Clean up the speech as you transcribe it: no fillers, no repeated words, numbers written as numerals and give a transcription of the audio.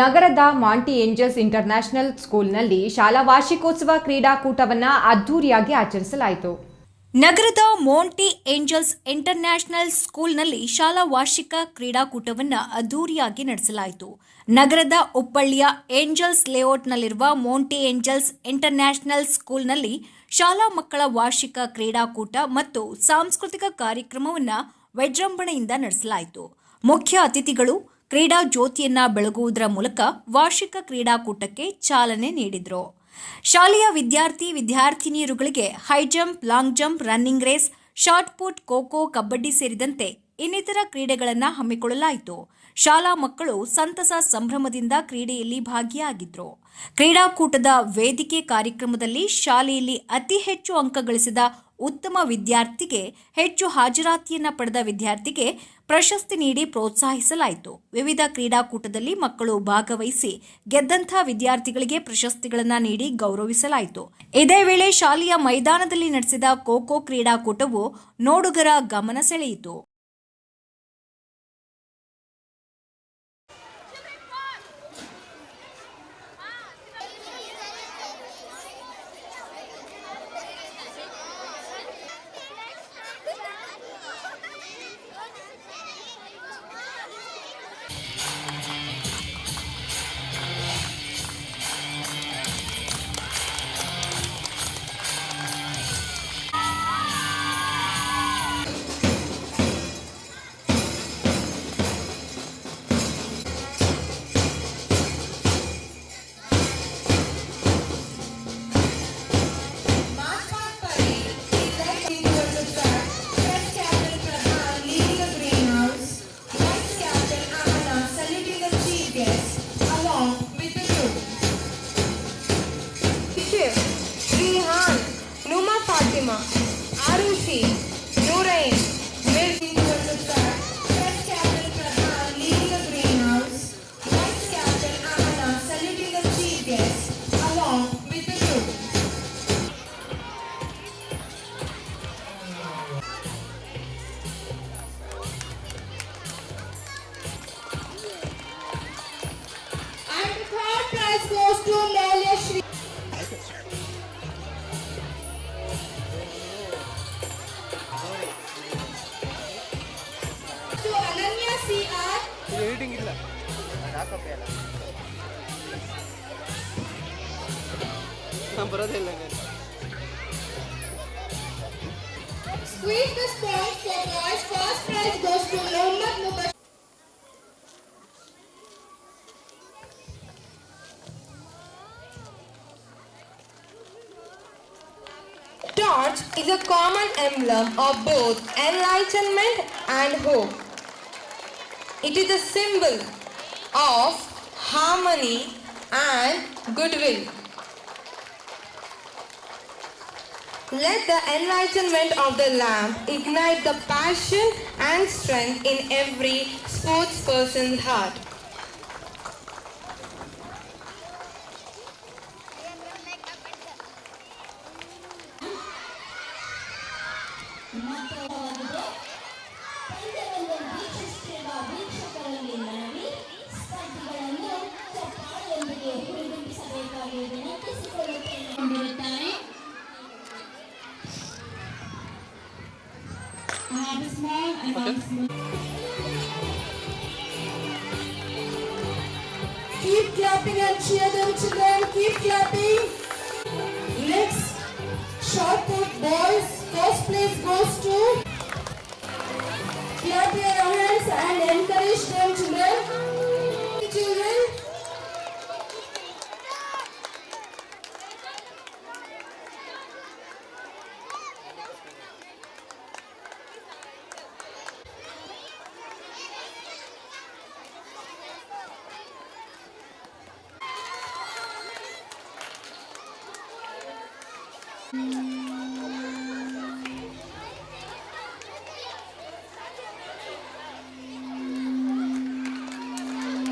ನಗರದ Monty angels international ಸ್ಕೂಲ್ನಲ್ಲಿ ಶಾಲಾ ವಾರ್ಷಿಕೋತ್ಸವ ಕ್ರೀಡಾಕೂಟವನ್ನು ಅದ್ದೂರಿಯಾಗಿ ಆಚರಿಸಲಾಯಿತು. ನಗರದ ಮೋಂಟಿ ಏಂಜಲ್ಸ್ ಇಂಟರ್ನ್ಯಾಷನಲ್ ಸ್ಕೂಲ್ನಲ್ಲಿ ಶಾಲಾ ವಾರ್ಷಿಕ ಕ್ರೀಡಾಕೂಟವನ್ನು ಅದ್ದೂರಿಯಾಗಿ ನಡೆಸಲಾಯಿತು. ನಗರದ ಉಪ್ಪಳ್ಳಿಯ ಏಂಜಲ್ಸ್ ಲೇಔಟ್ನಲ್ಲಿರುವ ಮೋಂಟಿ ಏಂಜಲ್ಸ್ ಇಂಟರ್ನ್ಯಾಷನಲ್ ಸ್ಕೂಲ್ನಲ್ಲಿ ಶಾಲಾ ಮಕ್ಕಳ ವಾರ್ಷಿಕ ಕ್ರೀಡಾಕೂಟ ಮತ್ತು ಸಾಂಸ್ಕೃತಿಕ ಕಾರ್ಯಕ್ರಮವನ್ನು ವಿಜೃಂಭಣೆಯಿಂದ ನಡೆಸಲಾಯಿತು. ಮುಖ್ಯ ಅತಿಥಿಗಳು ಕ್ರೀಡಾ ಜ್ಯೋತಿಯನ್ನ ಬೆಳಗುವುದರ ಮೂಲಕ ವಾರ್ಷಿಕ ಕ್ರೀಡಾಕೂಟಕ್ಕೆ ಚಾಲನೆ ನೀಡಿದರು. ಶಾಲೆಯ ವಿದ್ಯಾರ್ಥಿನಿಯರುಗಳಿಗೆ high jump, long jump, running race, shot put, kho-kho, kabaddi ಸೇರಿದಂತೆ ಇನ್ನಿತರ ಕ್ರೀಡೆಗಳನ್ನು ಹಮ್ಮಿಕೊಳ್ಳಲಾಯಿತು. ಶಾಲಾ ಮಕ್ಕಳು ಸಂತಸ ಸಂಭ್ರಮದಿಂದ ಕ್ರೀಡೆಯಲ್ಲಿ ಭಾಗಿಯಾಗಿದ್ದರು. ಕ್ರೀಡಾಕೂಟದ ವೇದಿಕೆ ಕಾರ್ಯಕ್ರಮದಲ್ಲಿ ಶಾಲೆಯಲ್ಲಿ ಅತಿ ಹೆಚ್ಚು ಅಂಕ ಗಳಿಸಿದ ಉತ್ತಮ ವಿದ್ಯಾರ್ಥಿಗೆ, ಹೆಚ್ಚು ಹಾಜರಾತಿಯನ್ನು ಪಡೆದ ವಿದ್ಯಾರ್ಥಿಗೆ ಪ್ರಶಸ್ತಿ ನೀಡಿ ಪ್ರೋತ್ಸಾಹಿಸಲಾಯಿತು. ವಿವಿಧ ಕ್ರೀಡಾಕೂಟದಲ್ಲಿ ಮಕ್ಕಳು ಭಾಗವಹಿಸಿ ಗೆದ್ದಂಥ ವಿದ್ಯಾರ್ಥಿಗಳಿಗೆ ಪ್ರಶಸ್ತಿಗಳನ್ನು ನೀಡಿ ಗೌರವಿಸಲಾಯಿತು. ಇದೇ ವೇಳೆ ಶಾಲೆಯ ಮೈದಾನದಲ್ಲಿ ನಡೆಸಿದ ಖೋ-ಖೋ ಕ್ರೀಡಾಕೂಟವು ನೋಡುಗರ ಗಮನ ಸೆಳೆಯಿತು. Arushi, Nurain, Mirzi was the track, Press Captain Pradhan leading the greenhouse, Vice Captain Amana saluting the chief guest along with the group. And the third prize goes to Lelya Shri. Editing ಇಲ್ಲ ಬರೋದಿಲ್ಲ. Squeeze the sponge for boys. First prize goes to Mohammad Mubashir. Torch is a common emblem of both enlightenment and hope. It is a symbol of harmony and goodwill. Let the enlightenment of the lamp ignite the passion and strength in every sportsperson's heart. Keep clapping and cheer them, children. Keep clapping. Next, short put boys. First place goes to. Clap your hands and encourage them, children. Children.